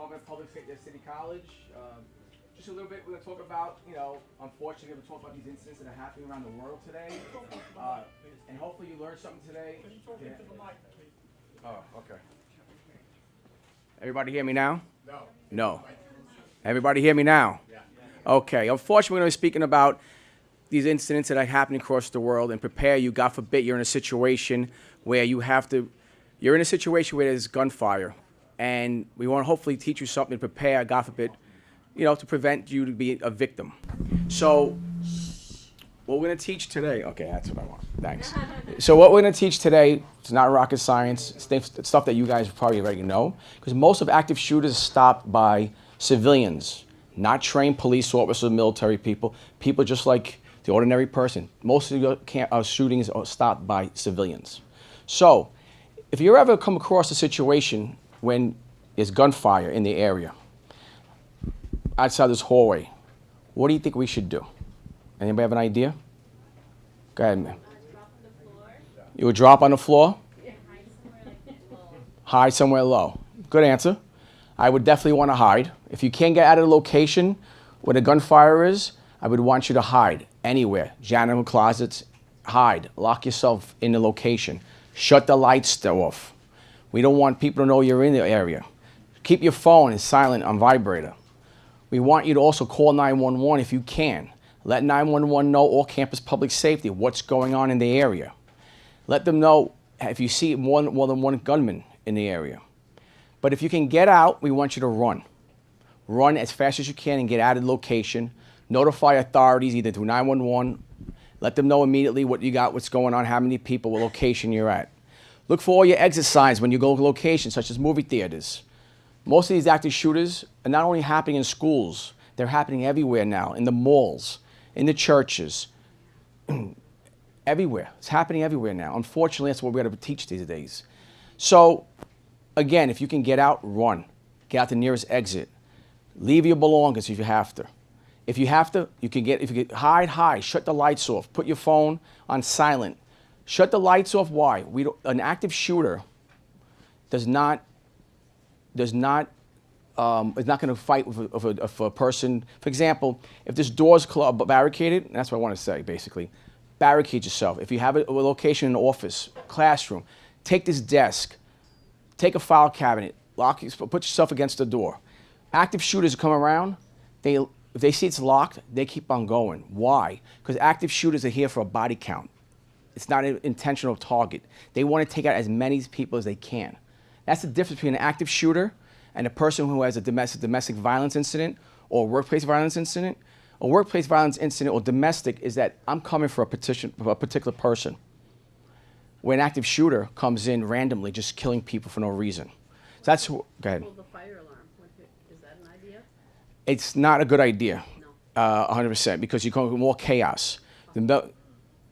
Department of Public Safety at City College. Just a little bit, we're going to talk about, unfortunately, we're going to talk about these incidents that are happening around the world today. And hopefully you learned something today. Oh, okay. Everybody hear me now? No. No. Everybody hear me now? Yeah. Okay. Unfortunately, we're going to be speaking about these incidents that are happening across the world and prepare you. God forbid you're in a situation where you're in a situation where there's gunfire. And we want to hopefully teach you something to prepare, God forbid, to prevent you to be a victim. So what we're going to teach today, okay, that's what I want. Thanks. So what we're going to teach today, it's not rocket science. It's stuff that you guys probably already know. Because most of active shooters are stopped by civilians, not trained police officers, military people, people just like the ordinary person. Most of your shootings are stopped by civilians. So if you ever come across a situation when there's gunfire in the area, outside this hallway, what do you think we should do? Anybody have an idea? Go ahead, man. Drop on the floor. You would drop on the floor? Yeah. Hide somewhere like low. Hide somewhere low. Good answer. I would definitely want to hide. If you can't get out of the location where the gunfire is, I would want you to hide anywhere. Janitor closets, hide. Lock yourself in the location. Shut the lights off. We don't want people to know you're in the area. Keep your phone silent on vibrator. We want you to also call 911 if you can. Let 911 know, or campus public safety, what's going on in the area. Let them know if you see more than one gunman in the area. But if you can get out, we want you to run. Run as fast as you can and get out of the location. Notify authorities either through 911. Let them know immediately what you got, what's going on, how many people, what location you're at. Look for all your exit signs when you go to locations such as movie theaters. Most of these active shooters are not only happening in schools, they're happening everywhere now, in the malls, in the churches, everywhere. It's happening everywhere now. Unfortunately, that's what we're going to teach these days. So, again, if you can get out, run. Get out the nearest exit. Leave your belongings if you have to. If you have to, hide, shut the lights off. Put your phone on silent. Shut the lights off. Why? An active shooter is not going to fight with a person. For example, if this door's barricaded, that's what I want to say, basically. Barricade yourself. If you have a location in an office, classroom, take this desk, take a file cabinet, put yourself against the door. Active shooters come around, if they see it's locked, they keep on going. Why? Because active shooters are here for a body count. It's not an intentional target. They want to take out as many people as they can. That's the difference between an active shooter and a person who has a domestic violence incident or a workplace violence incident. A workplace violence incident or domestic is that I'm coming for a particular person. Where an active shooter comes in randomly, just killing people for no reason. So that's, go ahead. Pull the fire alarm. Is that an idea? It's not a good idea, No. 100%, because you come with more chaos.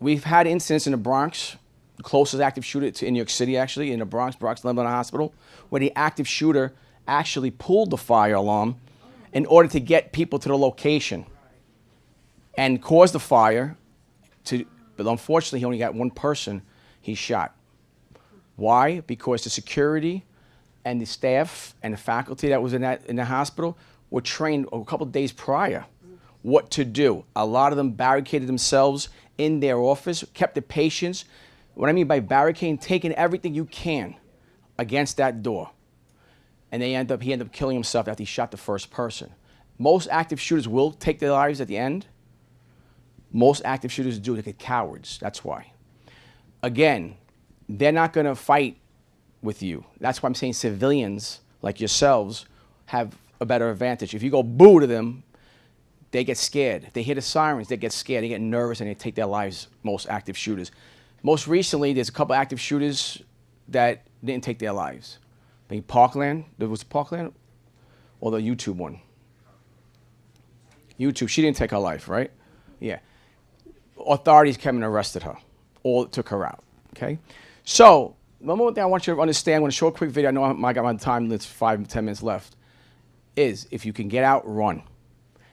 We've had incidents in the Bronx, the closest active shooter in New York City, actually, in the Bronx Lebanon Hospital, where the active shooter actually pulled the fire alarm in order to get people to the location and caused the fire. But unfortunately, he only got one person he shot. Why? Because the security and the staff and the faculty that was in the hospital were trained a couple of days prior what to do. A lot of them barricaded themselves in their office, kept the patients. What I mean by barricading, taking everything you can against that door. And he ended up killing himself after he shot the first person. Most active shooters will take their lives at the end. Most active shooters do. They get cowards. That's why. Again, they're not going to fight with you. That's why I'm saying civilians like yourselves have a better advantage. If you go boo to them, they get scared. If they hear the sirens, they get scared. They get nervous and they take their lives, most active shooters. Most recently, there's a couple active shooters that didn't take their lives. I think Parkland, there was Parkland, or the YouTube one? YouTube, she didn't take her life, right? Yeah. Authorities came and arrested her, or took her out, okay? So, one more thing I want you to understand, I'm going to show a quick video, I know I got my time, it's 5 to 10 minutes left, is if you can get out, run.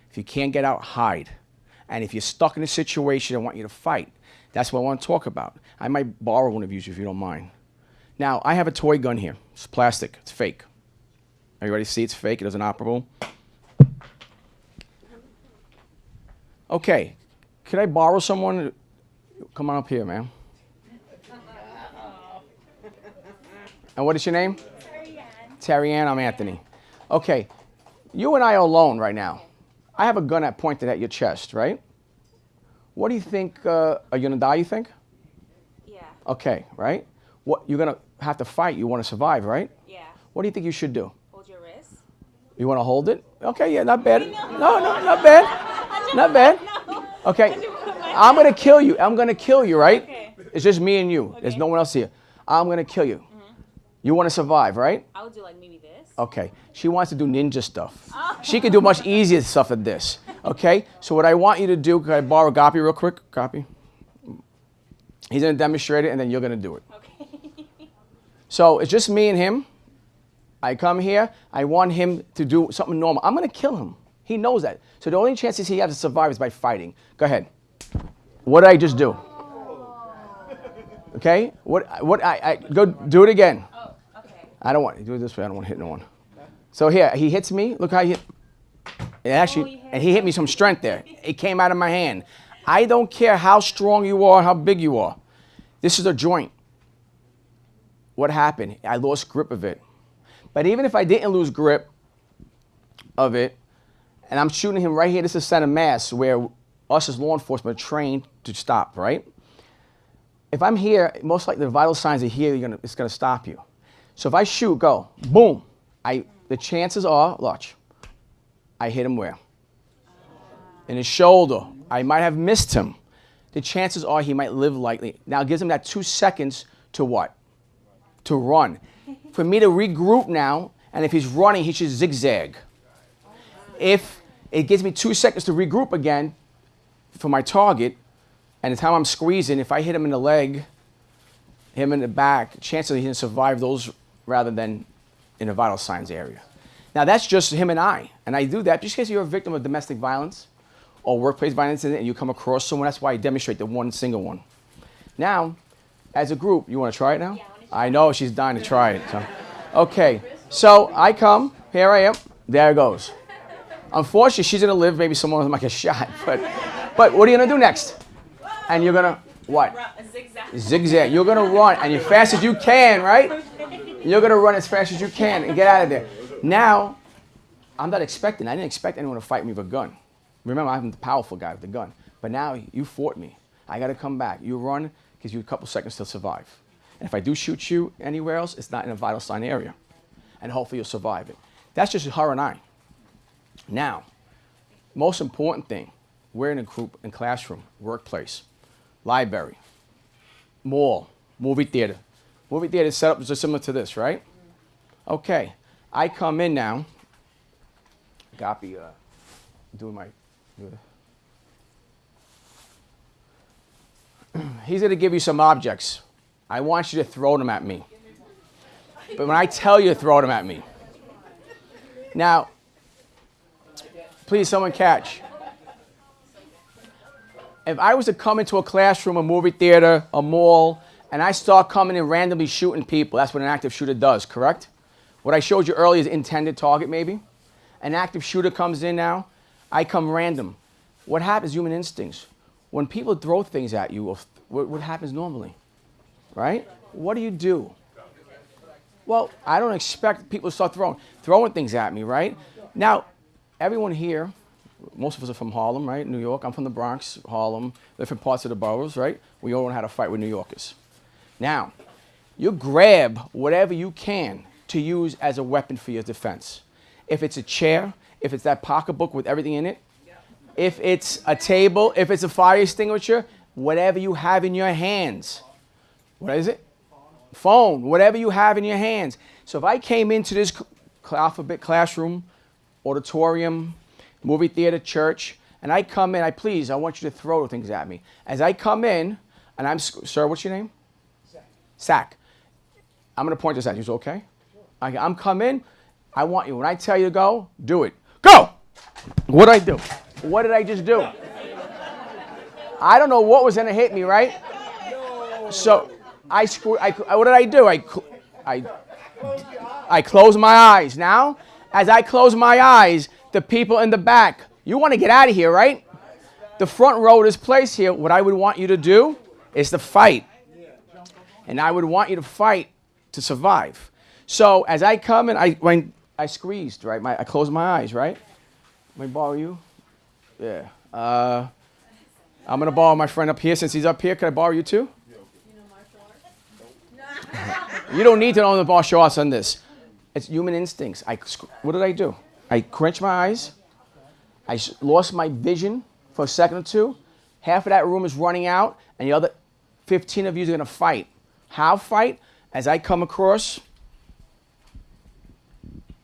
If you can't get out, hide. And if you're stuck in a situation, I want you to fight. That's what I want to talk about. I might borrow one of you if you don't mind. Now, I have a toy gun here. It's plastic. It's fake. Everybody see it's fake, it is inoperable. Okay, could I borrow someone? Come on up here, man. And what is your name? Terry Ann, I'm Anthony. Okay, you and I are alone right now. I have a gun pointed at your chest, right? What do you think, are you gonna die, you think? Yeah. Okay, right? What, you're gonna have to fight, you wanna survive, right? Yeah. What do you think you should do? Hold your wrist. You wanna hold it? Okay, yeah, not bad. No, not bad. Not bad. Okay, I'm gonna kill you. I'm gonna kill you, right? Okay. It's just me and you. Okay. There's no one else here. I'm gonna kill you. You wanna survive, right? I would do like maybe this. Okay, she wants to do ninja stuff. She can do much easier stuff than this. Okay, so what I want you to do, can I borrow Gopi real quick? Gopi. He's gonna demonstrate it and then you're gonna do it. Okay. So it's just me and him. I come here, I want him to do something normal. I'm gonna kill him. He knows that. So the only chances he has to survive is by fighting. Go ahead. What did I just do? Okay, I go do it again. Oh, okay. I don't want, do it this way, I don't want to hit no one. So here, he hits me, look how he hit. It actually, and he hit me some strength there. It came out of my hand. I don't care how strong you are, how big you are. This is a joint. What happened? I lost grip of it. But even if I didn't lose grip of it, and I'm shooting him right here, this is center mass, where us as law enforcement are trained to stop, right? If I'm here, most likely the vital signs are here, it's gonna stop you. So if I shoot, go, boom, the chances are, watch, I hit him where? In his shoulder. I might have missed him. The chances are he might live lightly. Now it gives him that 2 seconds to what? To run. For me to regroup now, and if he's running, he should zigzag. If it gives me 2 seconds to regroup again for my target, and the time I'm squeezing, if I hit him in the leg, him in the back, chances he can survive those rather than in the vital signs area. Now that's just him and I do that just in case you're a victim of domestic violence or workplace violence and you come across someone. That's why I demonstrate the one single one. Now, as a group, you want to try it now? Yeah, I know she's dying to try it. So. Okay, so I come, here I am, there it goes. Unfortunately, she's gonna live, maybe someone might get shot, but what are you gonna do next? And you're gonna, what? Zigzag. Zigzag, you're gonna run, and as fast as you can, right? You're gonna run as fast as you can and get out of there. Now, I'm not expecting, I didn't expect anyone to fight me with a gun. Remember, I'm the powerful guy with the gun. But now, you fought me. I gotta come back. You run, gives you a couple seconds to survive. And if I do shoot you anywhere else, it's not in a vital sign area. And hopefully you'll survive it. That's just her and I. Now, most important thing, we're in a group, in classroom, workplace, library, mall, movie theater. Movie theater setup is just similar to this, right? Okay, I come in now. Gopi, doing my. He's gonna give you some objects. I want you to throw them at me. But when I tell you to throw them at me. Now, please, someone catch. If I was to come into a classroom, a movie theater, a mall, and I start coming in randomly shooting people, that's what an active shooter does, correct? What I showed you earlier is intended target, maybe. An active shooter comes in now, I come random. What happens, human instincts? When people throw things at you, what happens normally, right? What do? Well, I don't expect people to start throwing things at me, right? Now, everyone here, most of us are from Harlem, right? New York. I'm from the Bronx, Harlem, different parts of the boroughs, right? We all know how to fight with New Yorkers. Now, you grab whatever you can to use as a weapon for your defense. If it's a chair, if it's that pocketbook with everything in it, if it's a table, if it's a fire extinguisher, whatever you have in your hands. What is it? Phone, whatever you have in your hands. So if I came into this alphabet classroom, auditorium, movie theater, church, and I come in, I want you to throw things at me. As I come in, and sir, what's your name? Sack. I'm going to point this at you. Is it okay? I'm coming. I want you. When I tell you to go, do it. Go! What did I do? What did I just do? I don't know what was going to hit me, right? So what did I do? I closed my eyes. Now, As I close my eyes, the people in the back, you want to get out of here, right? The front row of this place here, what I would want you to do is to fight. And I would want you to fight to survive. So as I come in, when I squeezed, right? I closed my eyes, right? Let me borrow you? Yeah. I'm going to borrow my friend up here. Since he's up here, can I borrow you too? You know martial arts? You don't need to know the martial arts on this. It's human instincts. What did I do? I clenched my eyes. I lost my vision for a second or two. Half of that room is running out, and the other 15 of you are going to fight. How fight? As I come across,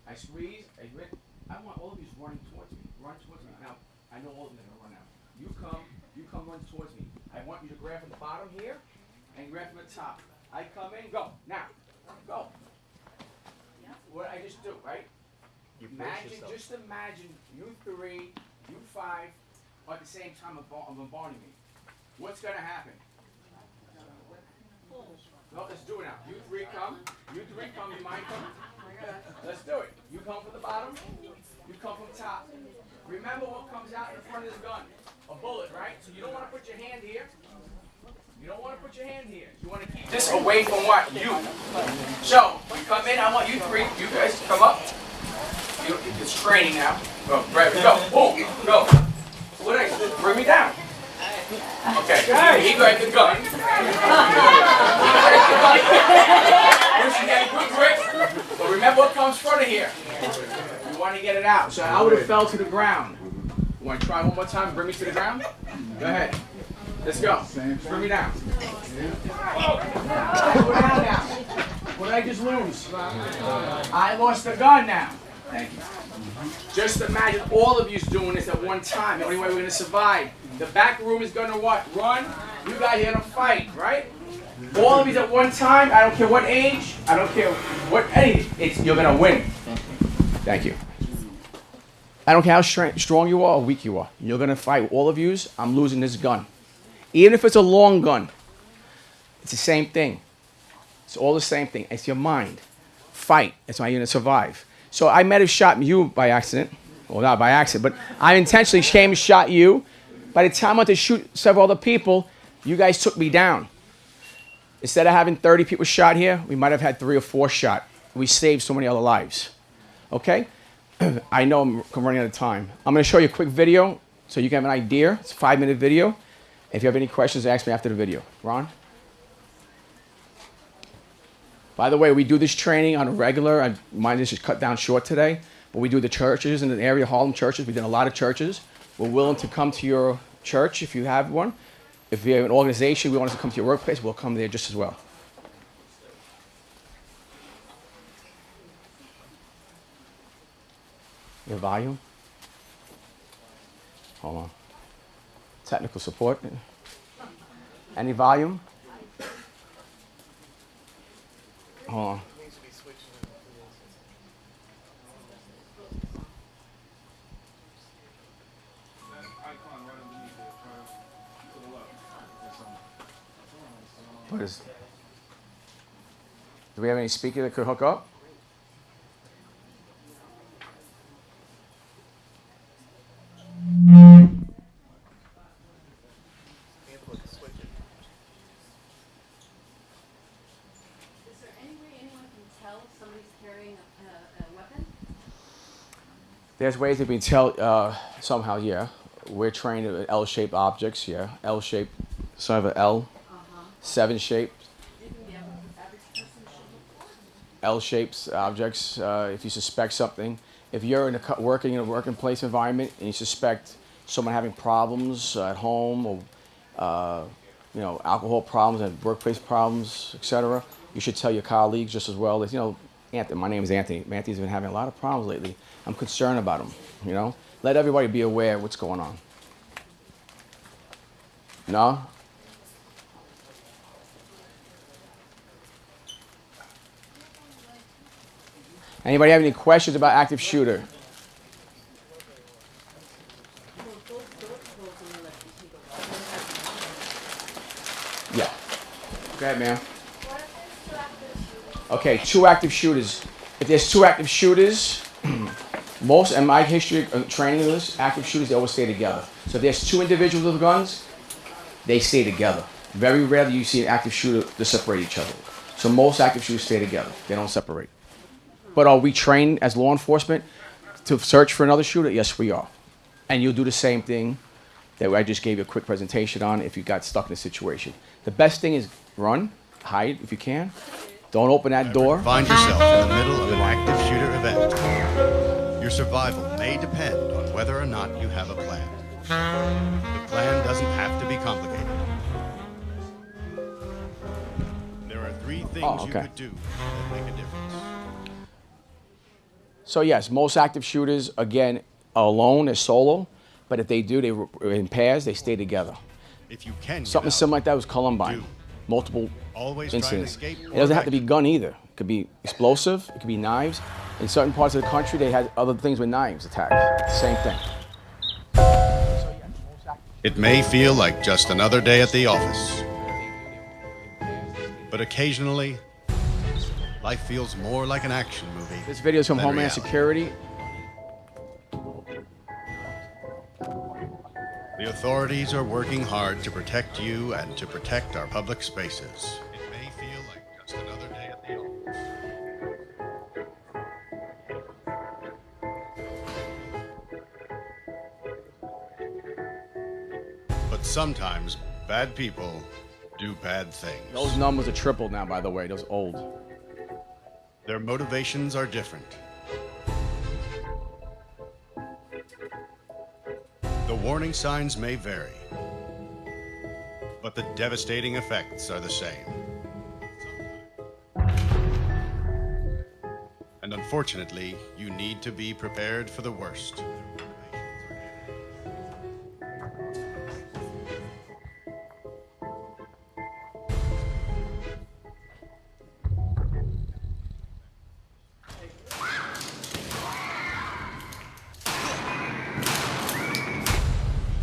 I squeeze. I want all of you running towards me. Run towards me. Now, I know all of them are going to run out. You come run towards me. I want you to grab from the bottom here and grab from the top. I come in, go. Now, go. What I just do, right? Just imagine you three, you five, at the same time bombarding me. What's going to happen? No, let's do it now. You three come, you mind come. Let's do it. You come from the bottom, you come from the top. Remember what comes out in front of this gun? A bullet, right? So you don't want to put your hand here. You don't want to put your hand here. You want to keep this away from what? You. So, we come in, I want you three, you guys to come up. It's training now. Go, grab it, go, boom, go. What I bring me down. Okay, he grabbed the gun. Once you get a good grip, but remember what comes front of here. You want to get it out. So I would have fell to the ground. You want to try one more time and bring me to the ground? Go ahead. Let's go. Bring me down. Go down now. What did I just lose? I lost the gun now. Thank you. Just imagine all of you doing this at one time. The only way we're going to survive. The back room is going to what? Run. You guys are going to fight, right? All of you at one time. I don't care what age. I don't care what anything. You're going to win. Thank you. I don't care how strong you are or weak you are. You're going to fight. All of yous, I'm losing this gun. Even if it's a long gun, it's the same thing. It's all the same thing. It's your mind. Fight. That's why you're going to survive. So I might have shot you by accident. Well, not by accident, but I intentionally came and shot you. By the time I went to shoot several other people, you guys took me down. Instead of having 30 people shot here, we might have had 3 or 4 shot. We saved so many other lives. Okay? I know I'm running out of time. I'm going to show you a quick video so you can have an idea. It's a 5-minute video. If you have any questions, ask me after the video. Ron? By the way, we do this training on a regular. Mine is just cut down short today. But we do the churches in the area, Harlem churches. We've done a lot of churches. We're willing to come to your church if you have one. If you have an organization, we want us to come to your workplace, we'll come there just as well. Your volume? Hold on. Technical support. Any volume? Hold on. What is? Do we have any speaker that could hook up? There's ways that we can tell somehow, yeah. We're trained at L-shaped objects, yeah. L-shaped, sort of an L, 7 shaped. L-shaped objects, if you suspect something. If you're working in a working place environment and you suspect someone having problems at home or alcohol problems and workplace problems, etc., you should tell your colleagues just as well. Anthony, my name is Anthony. Anthony's been having a lot of problems lately. I'm concerned about him, Let everybody be aware of what's going on. No? Anybody have any questions about active shooter? Yeah. Go ahead, ma'am. Okay, 2 active shooters. If there's 2 active shooters Most, in my history of training of this, active shooters, they always stay together. So if there's 2 individuals with guns, they stay together. Very rarely you see an active shooter to separate each other. So most active shooters stay together. They don't separate. But are we trained as law enforcement to search for another shooter? Yes, we are. And you'll do the same thing that I just gave you a quick presentation on if you got stuck in a situation. The best thing is run, hide if you can. Don't open that door. Find yourself in the middle of an active shooter event. Your survival may depend on whether or not you have a plan. The plan doesn't have to be complicated. There are 3 things you could do that make a difference. So yes, most active shooters, again, are alone, they're solo. But if they do, they in pairs, they stay together. If you can Something similar like that was Columbine. Multiple incidents. It doesn't have to be gun either. It could be explosive. It could be knives. In certain parts of the country, they had other things with knives attacked. Same thing. It may feel like just another day at the office, but occasionally, life feels more like an action movie. This video is from than Homeland reality. Security. The authorities are working hard to protect you and to protect our public spaces. It may feel like just another day at the office. But sometimes bad people do bad things. Those numbers are tripled now, by the way. Those old. Their motivations are different. The warning signs may vary, but the devastating effects are the same. And unfortunately, you need to be prepared for the worst.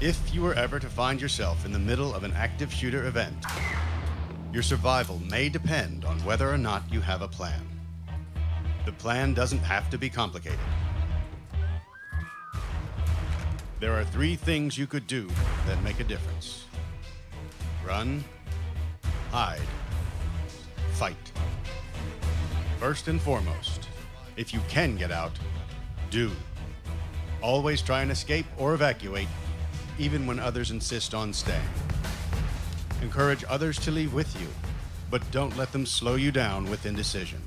If you were ever to find yourself in the middle of an active shooter event, your survival may depend on whether or not you have a plan. The plan doesn't have to be complicated. There are 3 things you could do that make a difference. Run, hide, fight. First and foremost, if you can get out, do. Always try and escape or evacuate, even when others insist on staying. Encourage others to leave with you, but don't let them slow you down with indecision.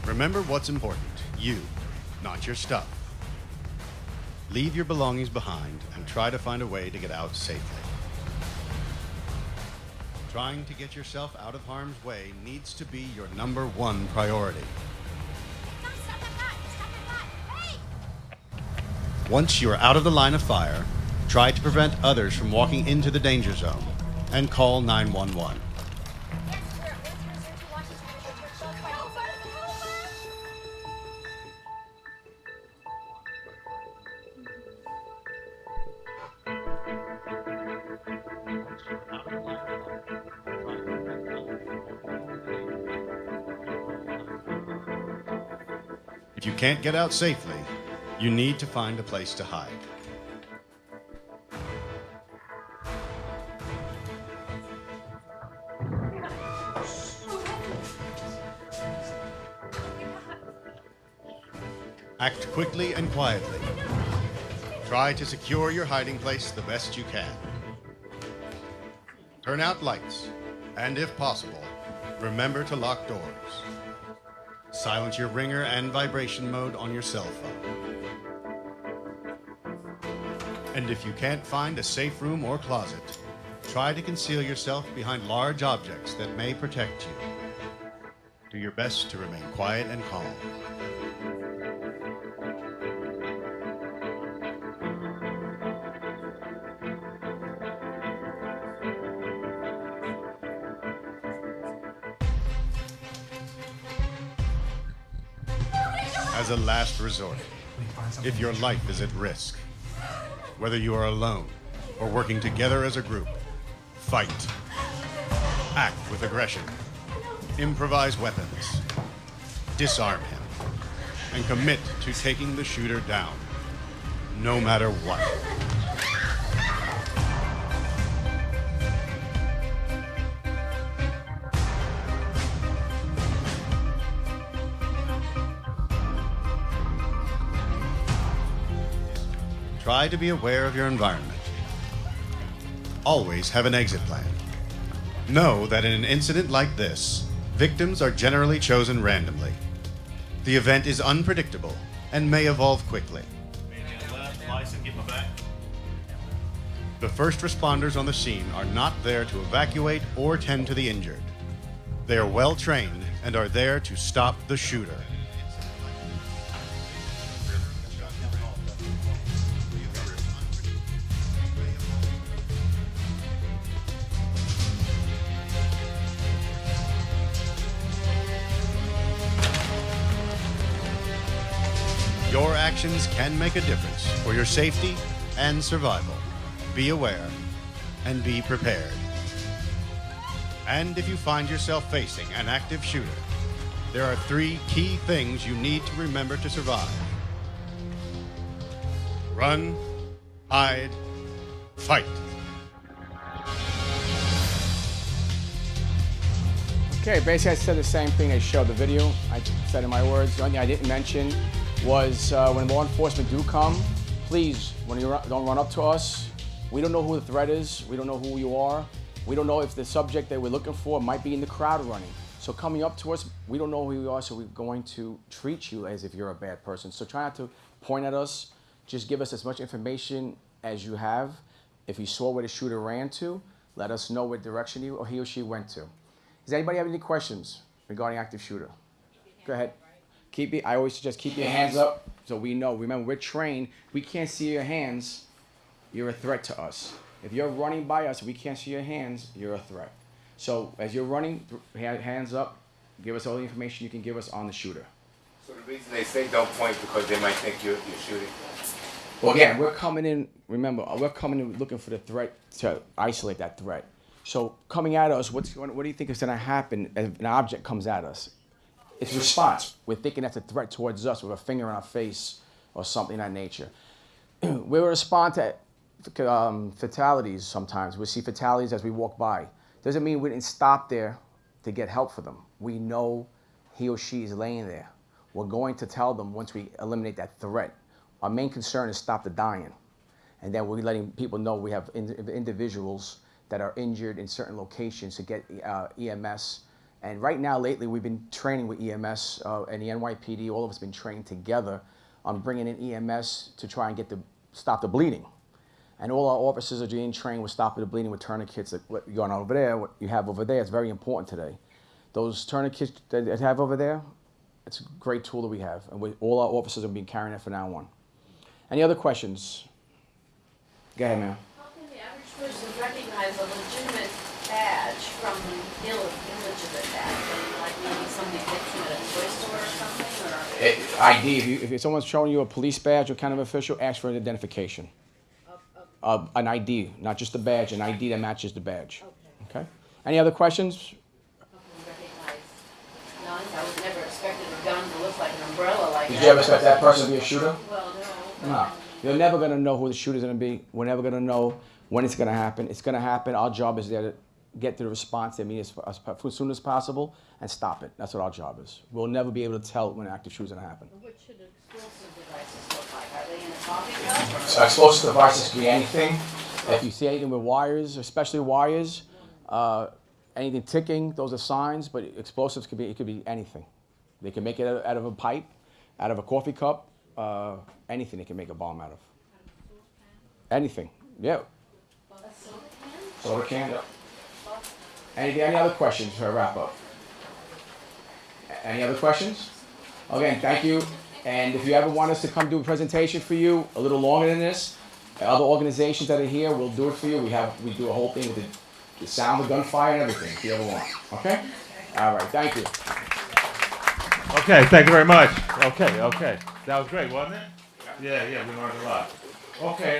Remember what's important, you, not your stuff. Leave your belongings behind and try to find a way to get out safely. Trying to get yourself out of harm's way needs to be your #1 priority. Once you are out of the line of fire, try to prevent others from walking into the danger zone and call 911. If you can't get out safely, you need to find a place to hide. Act quickly and quietly. Try to secure your hiding place the best you can. Turn out lights, and if possible, remember to lock doors. Silence your ringer and vibration mode on your cell phone. And if you can't find a safe room or closet, try to conceal yourself behind large objects that may protect you. Do your best to remain quiet and calm. As a last resort, if your life is at risk, whether you are alone or working together as a group, fight. Act with aggression. improvise weapons, disarm him, and commit to taking the shooter down, no matter what. Try to be aware of your environment. Always have an exit plan. Know that in an incident like this, victims are generally chosen randomly. The event is unpredictable and may evolve quickly. The first responders on the scene are not there to evacuate or tend to the injured. They are well trained and are there to stop the shooter. Your actions can make a difference for your safety and survival. Be aware and be prepared. And if you find yourself facing an active shooter, there are 3 key things you need to remember to survive. Run, hide, fight. Okay, basically I said the same thing I showed the video. I said in my words. The only thing I didn't mention was when law enforcement do come, please, when you don't run up to us. We don't know who the threat is. We don't know who you are. We don't know if the subject that we're looking for might be in the crowd running. So coming up to us, we don't know who you are, so we're going to treat you as if you're a bad person. So try not to point at us. Just give us as much information as you have. If you saw where the shooter ran to, let us know what direction he or she went to. Does anybody have any questions regarding active shooter? Go ahead. I always suggest keep your hands up so we know. Remember, we're trained. We can't see your hands. You're a threat to us. If you're running by us, we can't see your hands, you're a threat. So as you're running, hands up, give us all the information you can give us on the shooter. So the reason they say don't point because they might think you're shooting? Well, again, we're coming in, remember, we're coming in looking for the threat to isolate that threat. So coming at us, what do you think is gonna happen if an object comes at us? It's response. We're thinking that's a threat towards us with a finger on our face or something of that nature. We will respond to fatalities sometimes. We see fatalities as we walk by. Doesn't mean we didn't stop there to get help for them. We know he or she is laying there. We're going to tell them once we eliminate that threat. Our main concern is stop the dying. And then we're letting people know we have individuals that are injured in certain locations to get EMS. And right now, lately, we've been training with EMS and the NYPD. All of us have been trained together on bringing in EMS to try and stop the bleeding. And all our officers are being trained with stopping the bleeding with tourniquets. Like what you're going over there, what you have over there, it's very important today. Those tourniquets that you have over there, it's a great tool that we have. And all our officers have been carrying it from now on. Any other questions? Go ahead, ma'am. How can the average person recognize a legitimate badge from an illegitimate badge? I mean, like maybe somebody gets them at a toy store or something? Or ID. If someone's showing you a police badge or kind of official, ask for an identification. An ID, not just a badge, an ID that matches the badge. Okay? Any other questions? how can we recognize guns? I was never expecting a gun to look like an umbrella like that. Did you ever expect that person to be a shooter? Well, no. No. You're never going to know who the shooter's going to be. We're never going to know when it's going to happen. It's going to happen. Our job is there to get to the response they need as soon as possible and stop it. That's what our job is. We'll never be able to tell when an active shooter's going to happen. What should explosive devices look like? Are they in a coffee cup? Explosive devices can be anything. If you see anything with wires, especially wires, anything ticking, those are signs, but explosives could be anything. They can make it out of a pipe, out of a coffee cup, anything they can make a bomb out of. Anything, yeah. Soda can, yeah. Any other questions for a wrap up? Any other questions? Again, thank you. And if you ever want us to come do a presentation for you a little longer than this, other organizations that are here, we'll do it for you. We do a whole thing with the sound of gunfire and everything, if you ever want. Okay? All right, thank you. Okay, thank you very much. Okay. That was great, wasn't it? Yeah, we learned a lot. Okay,